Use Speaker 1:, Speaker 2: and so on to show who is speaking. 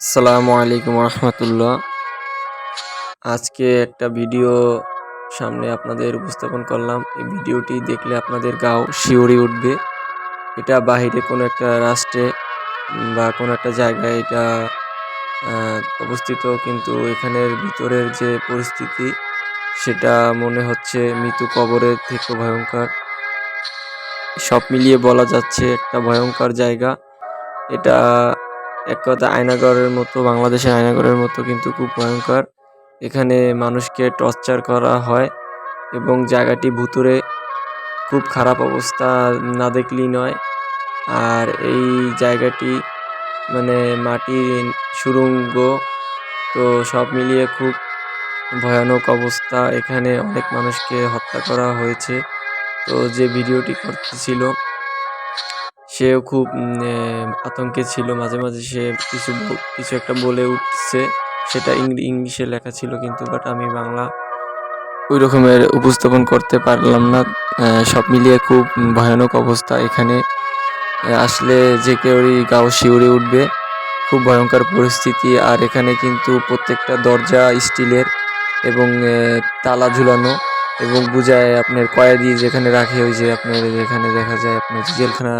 Speaker 1: আসসালামু আলাইকুম রহমতুল্লাহ। আজকে একটা ভিডিও সামনে আপনাদের উপস্থাপন করলাম। এই ভিডিওটি দেখলে আপনাদের গাও শিউরে উঠবে। এটা বাহিরে কোনো একটা রাষ্ট্রে বা কোনো একটা জায়গায় এটা অবস্থিত, কিন্তু এখানের ভিতরের যে পরিস্থিতি সেটা মনে হচ্ছে মৃত্যু কবরের থেকে ভয়ঙ্কর। সব মিলিয়ে বলা যাচ্ছে একটা ভয়ঙ্কর জায়গা। এটা এক কথা আয়নাগরের মতো, বাংলাদেশের আয়নাগরের মতো, কিন্তু খুব ভয়ঙ্কর। এখানে মানুষকে টর্চার করা হয় এবং জায়গাটি ভুতুড়ে, খুব খারাপ অবস্থা, না দেখলেই নয়। আর এই জায়গাটি মানে মাটির সুড়ঙ্গ, তো সব মিলিয়ে খুব ভয়ানক অবস্থা। এখানে অনেক মানুষকে হত্যা করা হয়েছে। তো যে ভিডিওটি করতেছিল সেও খুব আতঙ্কে ছিল। মাঝে মাঝে সে কিছু একটা বলে উঠছে, সেটা ইংলিশে লেখা ছিল, কিন্তু বাট আমি বাংলা ওই রকমের উপস্থাপন করতে পারলাম না। সব মিলিয়ে খুব ভয়ানক অবস্থা। এখানে আসলে যে কেউই গাও শিউরে উঠবে, খুব ভয়ঙ্কর পরিস্থিতি। আর এখানে কিন্তু প্রত্যেকটা দরজা স্টিলের এবং তালা ঝুলানো, এবং বুঝায় আপনার কয়েদি যেখানে রাখে, ওই যে আপনার যেখানে দেখা যায় আপনার জেলখানা